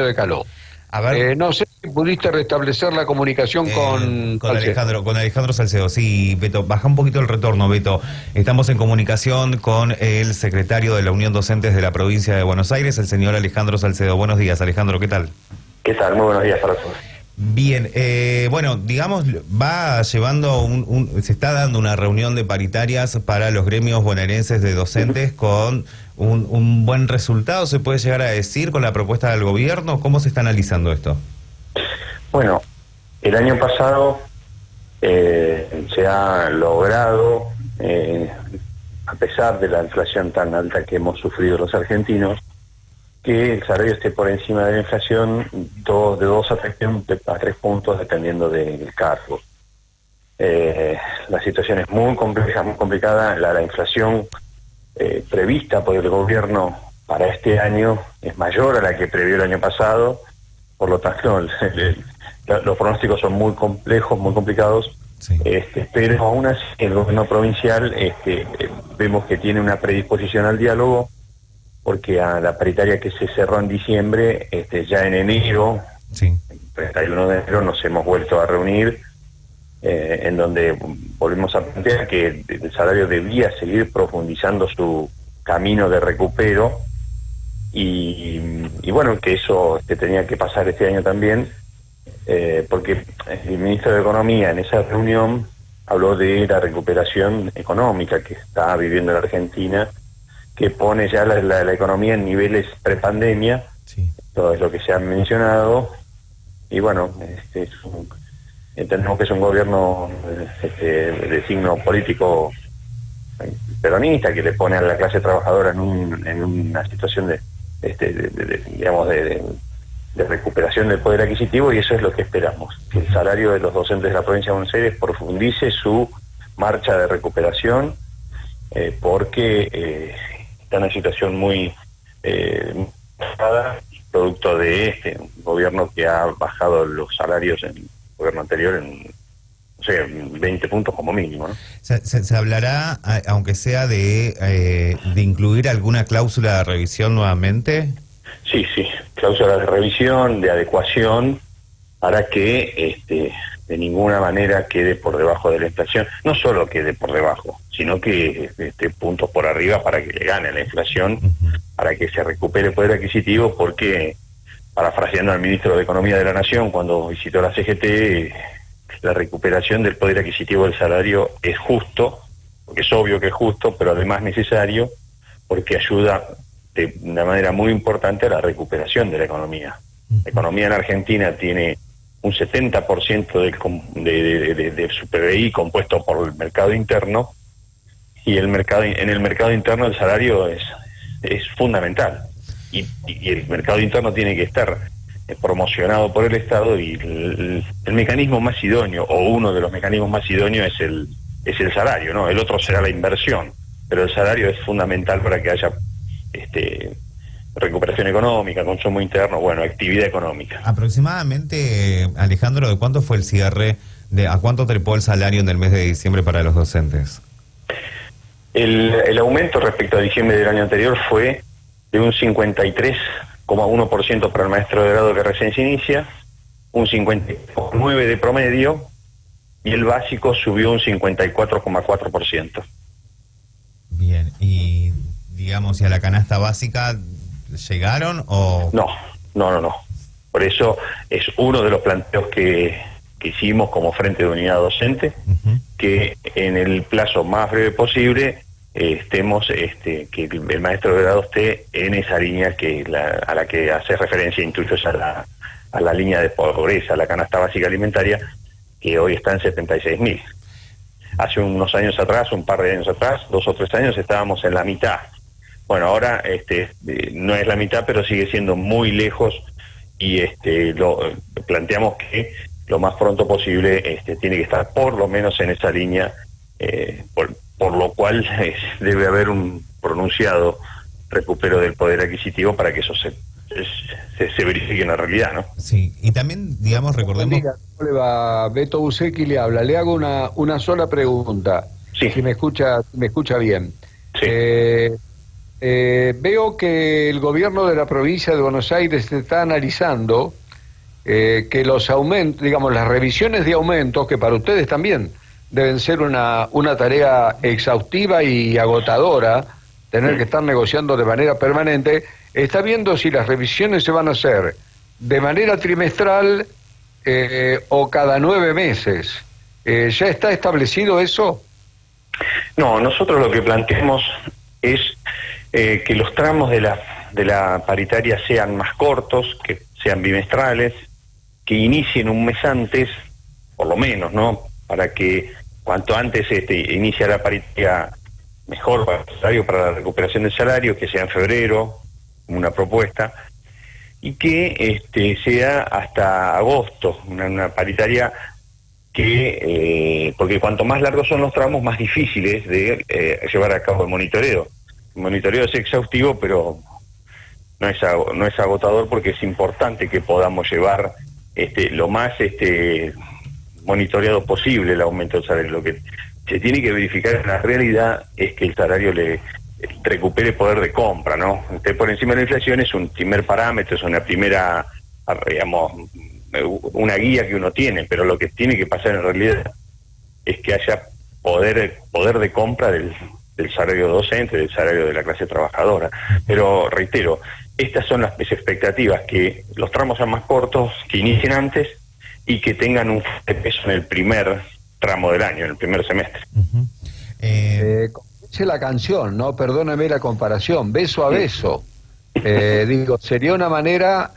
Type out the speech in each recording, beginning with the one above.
de calor. A ver, No sé si pudiste restablecer la comunicación con Alejandro Salcedo. Sí, Beto, baja un poquito el retorno, Beto. Estamos en comunicación con el secretario de la Unión Docentes de la provincia de Buenos Aires, el señor Alejandro Salcedo. Buenos días, Alejandro, ¿qué tal? ¿Qué tal? Muy buenos días para todos. Bien, bueno, digamos, va llevando se está dando una reunión de paritarias para los gremios bonaerenses de docentes con un buen resultado, se puede llegar a decir, con la propuesta del gobierno. ¿Cómo se está analizando esto? Bueno, el año pasado se ha logrado, a pesar de la inflación tan alta que hemos sufrido los argentinos, que el salario esté por encima de la inflación de 2 a 3 puntos dependiendo del cargo. La situación es muy compleja, muy complicada. La inflación prevista por el gobierno para este año es mayor a la que previó el año pasado, por lo tanto los pronósticos son muy complejos, muy complicados. Sí. Pero aún así el gobierno provincial vemos que tiene una predisposición al diálogo, porque a la paritaria que se cerró en diciembre, ya en enero, sí, el 31 de enero nos hemos vuelto a reunir, en donde volvemos a plantear que el salario debía seguir profundizando su camino de recupero, y bueno, que eso tenía que pasar este año también, porque el ministro de Economía en esa reunión habló de la recuperación económica que está viviendo la Argentina, que pone ya la economía en niveles prepandemia. Sí. Todo es lo que se ha mencionado, y bueno, entendemos que es un gobierno de signo político peronista, que le pone a la clase trabajadora en una situación de recuperación del poder adquisitivo, y eso es lo que esperamos, que el salario de los docentes de la provincia de Buenos Aires profundice su marcha de recuperación, porque está en una situación muy producto de un gobierno que ha bajado los salarios en el gobierno anterior en 20 puntos como mínimo, ¿no? ¿Se hablará, aunque sea de incluir alguna cláusula de revisión nuevamente? Sí, cláusula de revisión, de adecuación, para que de ninguna manera quede por debajo de la inflación. No solo quede por debajo, sino que puntos por arriba para que le gane la inflación, para que se recupere el poder adquisitivo, porque, parafraseando al ministro de Economía de la Nación cuando visitó la CGT, la recuperación del poder adquisitivo del salario es justo, porque es obvio que es justo, pero además necesario, porque ayuda de una manera muy importante a la recuperación de la economía. La economía en Argentina tiene un 70% de su PBI compuesto por el mercado interno, y en el mercado interno el salario es fundamental, y el mercado interno tiene que estar promocionado por el Estado, y el mecanismo más idóneo, o uno de los mecanismos más idóneos, es el salario, ¿no? El otro será la inversión, pero el salario es fundamental para que haya recuperación económica, consumo interno, actividad económica. Aproximadamente, Alejandro, ¿de cuánto fue el cierre? ¿A cuánto trepó el salario en el mes de diciembre para los docentes? El aumento respecto a diciembre del año anterior fue de un 53,1% para el maestro de grado que recién se inicia, un 50,9% de promedio, y el básico subió un 54,4%. Bien, y digamos, ¿y a la canasta básica llegaron o...? No. Por eso es uno de los planteos que hicimos como Frente de Unidad Docente, que en el plazo más breve posible que el maestro de grado esté en esa línea a la que hace referencia Intuyos, a la línea de pobreza, a la canasta básica alimentaria, que hoy está en 76.000. Hace unos años atrás, un par de años atrás, 2 o 3 años, estábamos en la mitad. Bueno, ahora no es la mitad, pero sigue siendo muy lejos, y planteamos que lo más pronto posible tiene que estar por lo menos en esa línea, por lo cual debe haber un pronunciado recupero del poder adquisitivo para que eso se verifique en la realidad, ¿no? Sí, y también, digamos, recordemos... ¿Cómo le va? Beto Bucecchi le habla. Le hago una sola pregunta, sí. Si me escucha bien. Sí. Veo que el gobierno de la provincia de Buenos Aires está analizando que los aumentos, digamos, las revisiones de aumentos, que para ustedes también deben ser una tarea exhaustiva y agotadora, tener que estar negociando de manera permanente, está viendo si las revisiones se van a hacer de manera trimestral o cada 9 meses. ¿Ya está establecido eso? No, nosotros lo que planteamos es que los tramos de la paritaria sean más cortos, que sean bimestrales, que inicien un mes antes, por lo menos, ¿no? Para que cuanto antes inicie la paritaria mejor para el salario, para la recuperación del salario, que sea en febrero, como una propuesta, y que sea hasta agosto, una paritaria que, porque cuanto más largos son los tramos, más difíciles de llevar a cabo el monitoreo. El monitoreo es exhaustivo, pero no es agotador, porque es importante que podamos llevar lo más monitoreado posible el aumento del salario. Lo que se tiene que verificar en la realidad es que el salario le recupere poder de compra, ¿no? Por encima de la inflación es un primer parámetro, es una primera, digamos, una guía que uno tiene, pero lo que tiene que pasar en realidad es que haya poder de compra del salario docente, del salario de la clase trabajadora. Pero reitero, estas son las expectativas, que los tramos sean más cortos, que inicien antes y que tengan un peso en el primer tramo del año, en el primer semestre. Dice la canción, ¿no? Perdóname la comparación, beso a beso. Digo, sería una manera,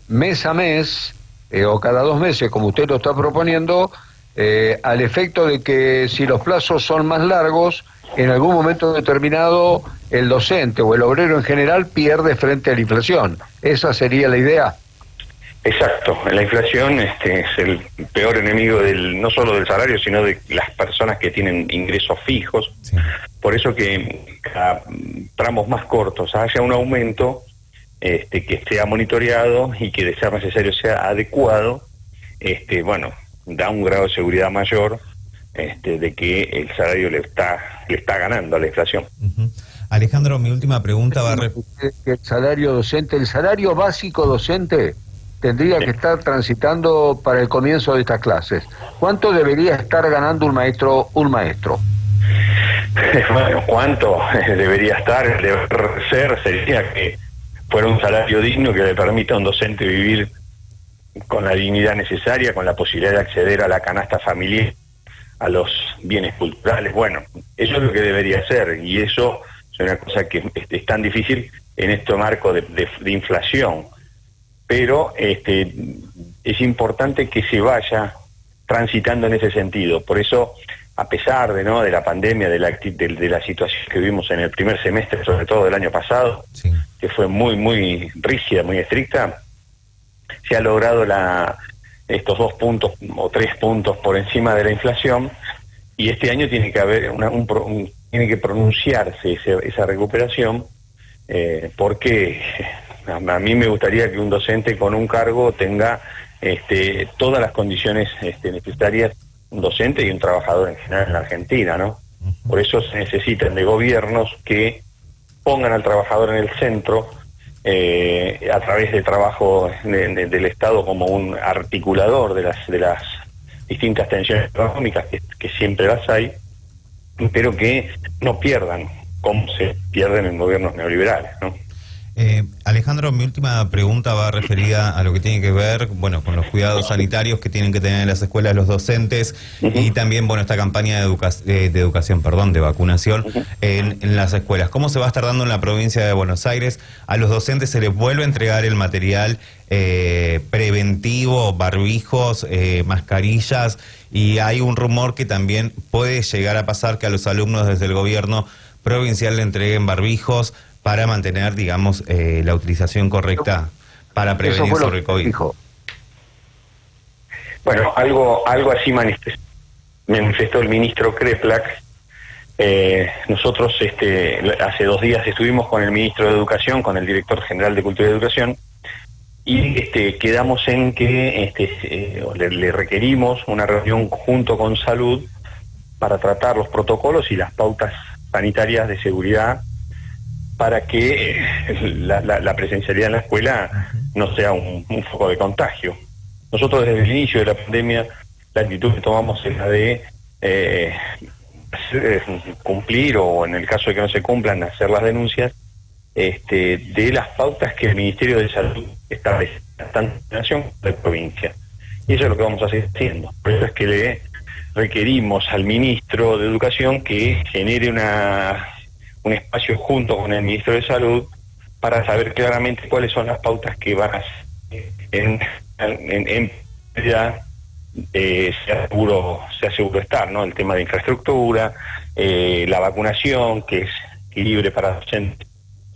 mes a mes, o cada 2 meses, como usted lo está proponiendo, al efecto de que si los plazos son más largos, en algún momento determinado el docente o el obrero en general pierde frente a la inflación. ¿Esa sería la idea? Exacto, la inflación es el peor enemigo no solo del salario, sino de las personas que tienen ingresos fijos. Sí. Por eso que a tramos más cortos haya un aumento que sea monitoreado y que de ser necesario sea adecuado, bueno, da un grado de seguridad mayor de que el salario le está ganando a la inflación. Alejandro, mi última pregunta va a... El salario docente, el salario básico docente tendría que estar transitando para el comienzo de estas clases. ¿Cuánto debería estar ganando un maestro? Bueno, ¿cuánto debería estar? Deber ser sería que fuera un salario digno que le permita a un docente vivir con la dignidad necesaria, con la posibilidad de acceder a la canasta familiar, a los bienes culturales. Bueno, eso es lo que debería ser, y eso es una cosa que es tan difícil en este marco de inflación. Pero es importante que se vaya transitando en ese sentido. Por eso, a pesar de la pandemia, de la situación que vivimos en el primer semestre, sobre todo del año pasado, sí, que fue muy, muy rígida, muy estricta, se ha logrado estos 2 puntos o 3 puntos por encima de la inflación, y este año tiene que haber tiene que pronunciarse esa recuperación, porque a mí me gustaría que un docente con un cargo tenga todas las condiciones necesarias, un docente y un trabajador en general en la Argentina, ¿no? Por eso se necesitan de gobiernos que pongan al trabajador en el centro, a través del trabajo del Estado como un articulador de las distintas tensiones económicas que siempre las hay, pero que no pierdan como se pierden en gobiernos neoliberales, ¿no? Alejandro, mi última pregunta va referida a lo que tiene que ver, bueno, con los cuidados sanitarios que tienen que tener en las escuelas los docentes, y también, bueno, esta campaña de vacunación en las escuelas. ¿Cómo se va a estar dando en la provincia de Buenos Aires? ¿A los docentes se les vuelve a entregar el material preventivo, barbijos, mascarillas? Y hay un rumor que también puede llegar a pasar que a los alumnos desde el gobierno provincial le entreguen barbijos para mantener, digamos, la utilización correcta para prevenir sobre el COVID. Bueno, algo así manifestó el ministro Kreplak. Nosotros hace 2 días estuvimos con el ministro de Educación, con el director general de Cultura y Educación, y quedamos en que le requerimos una reunión junto con Salud para tratar los protocolos y las pautas sanitarias de seguridad para que la presencialidad en la escuela no sea un foco de contagio. Nosotros desde el inicio de la pandemia, la actitud que tomamos es la de cumplir, o en el caso de que no se cumplan, hacer las denuncias de las pautas que el Ministerio de Salud establece, tanto en la nación como en la provincia. Y eso es lo que vamos a seguir haciendo. Por eso es que le requerimos al ministro de Educación que genere un espacio junto con el ministro de Salud para saber claramente cuáles son las pautas que van a ser en sea seguro estar, ¿no? El tema de infraestructura, la vacunación, que es libre para docentes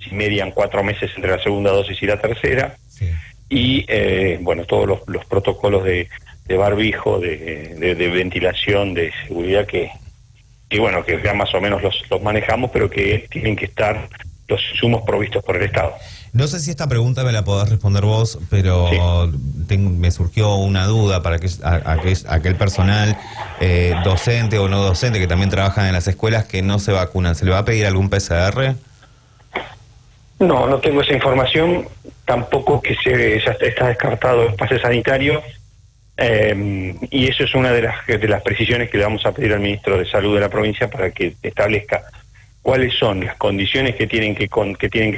si median 4 meses entre la segunda dosis y la tercera, sí. Y bueno, todos los protocolos de barbijo, de ventilación, de seguridad que bueno, que ya más o menos los manejamos, pero que tienen que estar los insumos provistos por el Estado. No sé si esta pregunta me la podés responder vos, pero sí, me surgió una duda para aquel personal docente o no docente que también trabajan en las escuelas que no se vacunan. ¿Se le va a pedir algún PCR? No tengo esa información, tampoco que está descartado el pase sanitario, y eso es una de las precisiones que le vamos a pedir al ministro de Salud de la provincia para que establezca cuáles son las condiciones que tienen que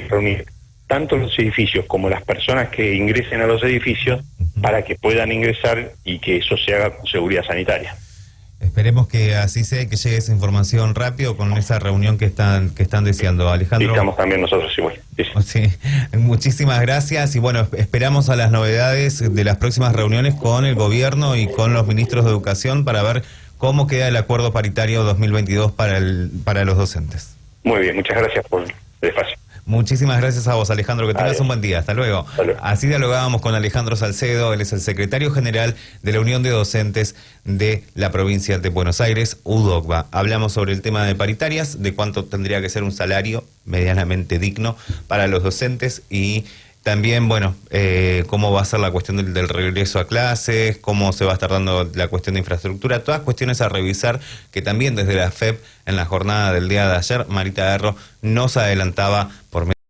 reunir tanto los edificios como las personas que ingresen a los edificios para que puedan ingresar y que eso se haga con seguridad sanitaria. Esperemos que así sea y que llegue esa información rápido con esa reunión que están deseando, Alejandro. Y estamos también nosotros igual. Sí, muchísimas gracias y bueno, esperamos a las novedades de las próximas reuniones con el gobierno y con los ministros de Educación para ver cómo queda el acuerdo paritario 2022 para los docentes. Muy bien, muchas gracias por el espacio. Muchísimas gracias a vos, Alejandro, que tengas un buen día. Hasta luego. Así dialogábamos con Alejandro Salcedo, él es el secretario general de la Unión de Docentes de la provincia de Buenos Aires, UDOCBA. Hablamos sobre el tema de paritarias, de cuánto tendría que ser un salario medianamente digno para los docentes y también, bueno, cómo va a ser la cuestión del regreso a clases, cómo se va a estar dando la cuestión de infraestructura, todas cuestiones a revisar que también desde la FEP en la jornada del día de ayer, Marita Erro nos adelantaba por